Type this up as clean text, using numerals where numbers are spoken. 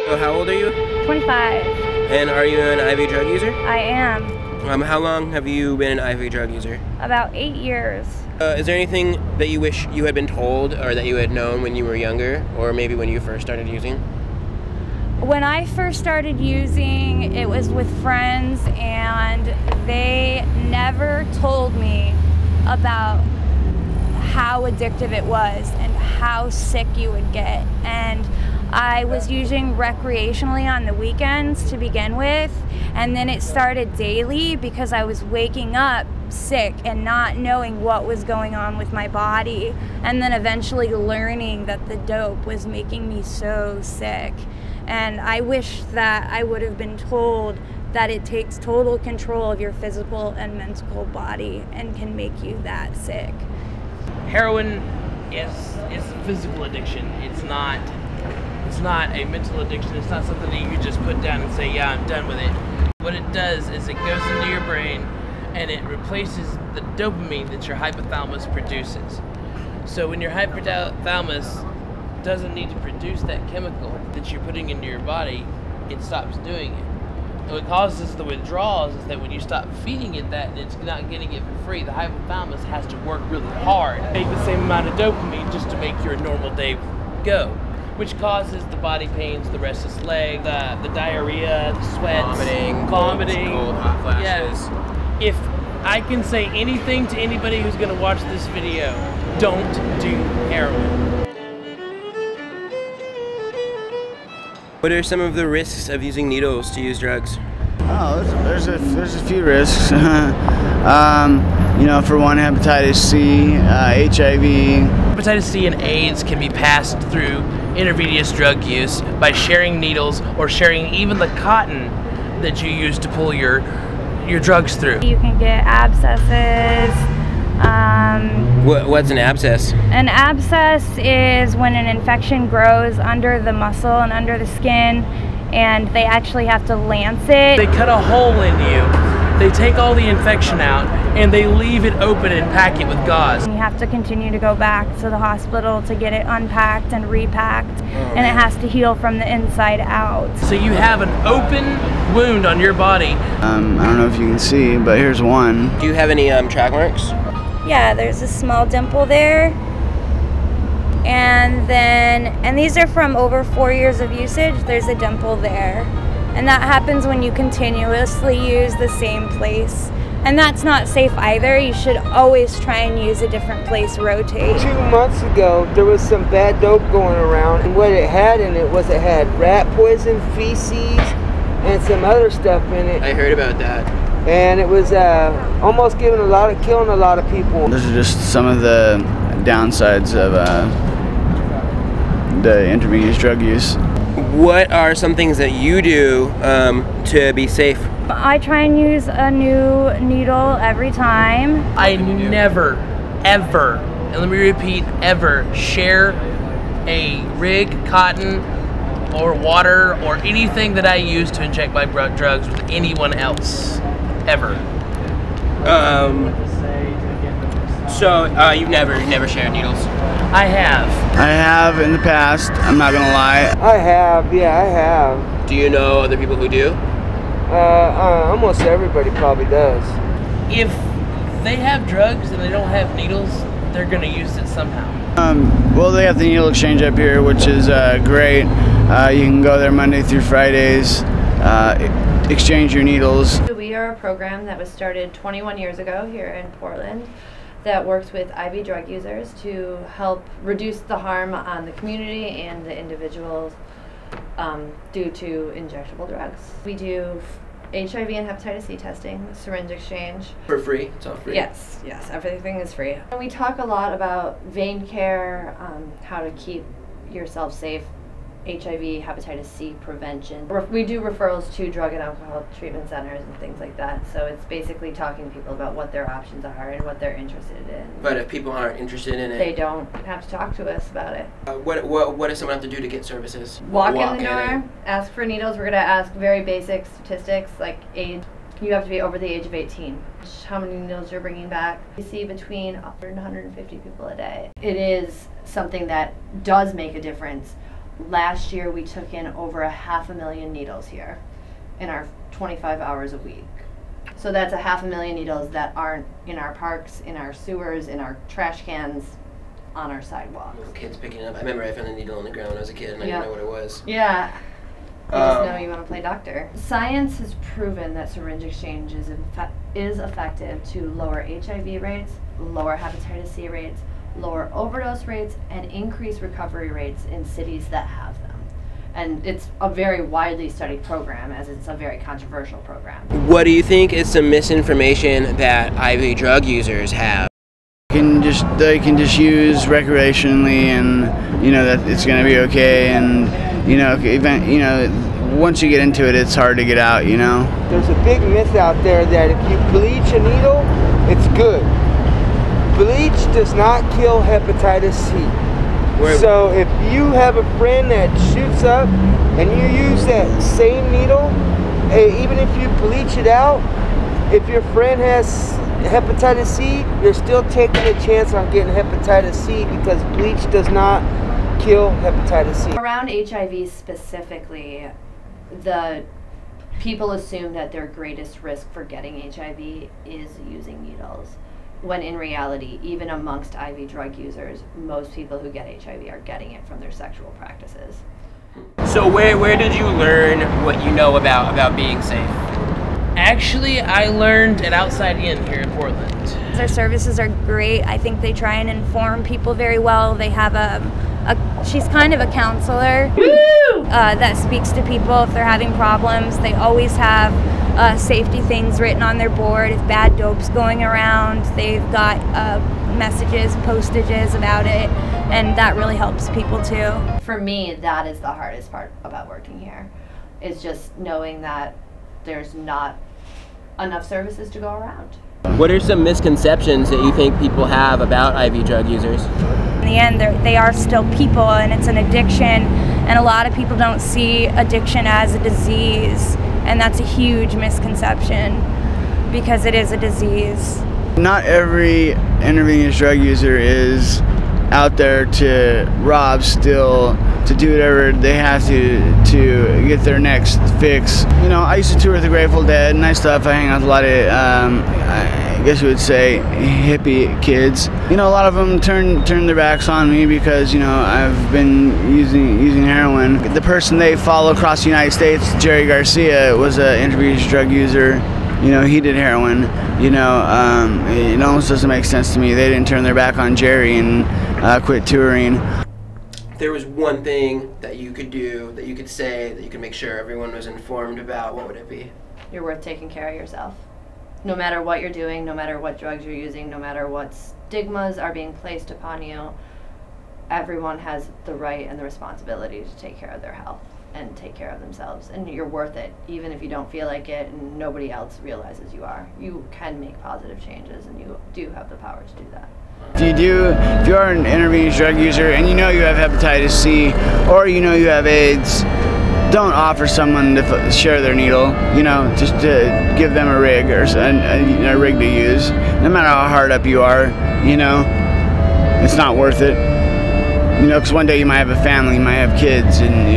So how old are you? 25. And are you an IV drug user? I am. How long have you been an IV drug user? About 8 years. Is there anything that you wish you had been told or that you had known when you were younger, or maybe when you first started using? When I first started using, it was with friends, and they never told me about how addictive it was and how sick you would get. And I was using recreationally on the weekends to begin with, and then it started daily because I was waking up sick and not knowing what was going on with my body, and then eventually learning that the dope was making me so sick. And I wish that I would have been told that it takes total control of your physical and mental body and can make you that sick. Heroin is a physical addiction. It's not a mental addiction. It's not something that you can just put down and say, yeah, I'm done with it. What it does is it goes into your brain and it replaces the dopamine that your hypothalamus produces. So when your hypothalamus doesn't need to produce that chemical that you're putting into your body, it stops doing it. And what causes the withdrawals is that when you stop feeding it that and it's not getting it for free, the hypothalamus has to work really hard to make the same amount of dopamine just to make your normal day go, which causes the body pains, the restless leg, the diarrhea, the sweats, vomiting, cold, hot flashes. Yeah. If I can say anything to anybody who's going to watch this video, don't do heroin. What are some of the risks of using needles to use drugs? Oh, there's a few risks. For one, hepatitis C, HIV. Hepatitis C and AIDS can be passed through intravenous drug use by sharing needles or sharing even the cotton that you use to pull your drugs through. You can get abscesses. What's an abscess? An abscess is when an infection grows under the muscle and under the skin, and they actually have to lance it. They cut a hole in you, they take all the infection out, and they leave it open and pack it with gauze. You have to continue to go back to the hospital to get it unpacked and repacked, and it has to heal from the inside out. So you have an open wound on your body. I don't know if you can see, but here's one. Do you have any track marks? Yeah, there's a small dimple there. And these are from over 4 years of usage. There's a dimple there. And that happens when you continuously use the same place. And that's not safe either. You should always try and use a different place, rotate. 2 months ago, there was some bad dope going around, and what it had in it was it had rat poison, feces, and some other stuff in it. I heard about that. And it was almost killing a lot of people. Those are just some of the downsides of the intravenous drug use. What are some things that you do to be safe? I try and use a new needle every time. I never, ever, and let me repeat, ever share a rig, cotton, or water, or anything that I use to inject my drugs with anyone else. Ever. So you've never shared needles? I have. I have in the past, I'm not gonna lie. I have, yeah, I have. Do you know other people who do? Almost everybody probably does. If they have drugs and they don't have needles, they're gonna use it somehow. Well, they have the needle exchange up here, which is great. You can go there Monday through Fridays, exchange your needles. We are a program that was started 21 years ago here in Portland that works with IV drug users to help reduce the harm on the community and the individuals due to injectable drugs. We do HIV and hepatitis C testing, syringe exchange. For free? It's all free? Yes, everything is free. And we talk a lot about vein care, how to keep yourself safe, HIV, hepatitis C prevention. We do referrals to drug and alcohol treatment centers and things like that. So it's basically talking to people about what their options are and what they're interested in. But if people aren't interested in it, they don't have to talk to us about it. What does someone have to do to get services? Walk in the door, ask for needles. We're going to ask very basic statistics like age. You have to be over the age of 18. How many needles you're bringing back. We see between 100 and 150 people a day. It is something that does make a difference Last year we took in over 500,000 needles here in our 25 hours a week. So that's 500,000 needles that aren't in our parks, in our sewers, in our trash cans, on our sidewalks. Little kids picking it up. I remember I found a needle on the ground when I was a kid and I didn't know what it was. Yeah. You just know you want to play doctor. Science has proven that syringe exchange is effective to lower HIV rates, lower hepatitis C rates, lower overdose rates, and increase recovery rates in cities that have them. And it's a very widely studied program, as it's a very controversial program. What do you think is some misinformation that IV drug users have? They can just use recreationally, and you know that it's going to be okay, and once you get into it, it's hard to get out. There's a big myth out there that if you bleach a needle, it's good. Bleach does not kill hepatitis C. So if you have a friend that shoots up and you use that same needle, even if you bleach it out, if your friend has hepatitis C, you're still taking a chance on getting hepatitis C because bleach does not kill hepatitis C. Around HIV specifically, the people assume that their greatest risk for getting HIV is using needles, when in reality, even amongst IV drug users, most people who get HIV are getting it from their sexual practices. So where did you learn what you know about being safe? Actually, I learned at Outside In here in Portland. Their services are great. I think they try and inform people very well. They have she's kind of a counselor that speaks to people if they're having problems. They always have safety things written on their board. If bad dope's going around, they've got messages, postages about it, and that really helps people too. For me, that is the hardest part about working here, is just knowing that there's not enough services to go around. What are some misconceptions that you think people have about IV drug users? In the end, they are still people, and it's an addiction, and a lot of people don't see addiction as a disease, and that's a huge misconception because it is a disease. Not every intravenous drug user is out there to rob, steal, to do whatever they have to get their next fix. I used to tour with the Grateful Dead, nice stuff. I hang out with a lot of, I guess you would say, hippie kids. A lot of them turn their backs on me because, I've been using heroin. The person they follow across the United States, Jerry Garcia, was an intravenous drug user. He did heroin. It almost doesn't make sense to me. They didn't turn their back on Jerry and quit touring. If there was one thing that you could do, that you could say, that you could make sure everyone was informed about, what would it be? You're worth taking care of yourself. No matter what you're doing, no matter what drugs you're using, no matter what stigmas are being placed upon you, everyone has the right and the responsibility to take care of their health and take care of themselves, and you're worth it, even if you don't feel like it and nobody else realizes you are. You can make positive changes, and you do have the power to do that. If you are an intravenous drug user and you have hepatitis C or you have AIDS, don't offer someone to share their needle, just to give them a rig or a rig to use. No matter how hard up you are, it's not worth it. Because one day you might have a family, you might have kids, and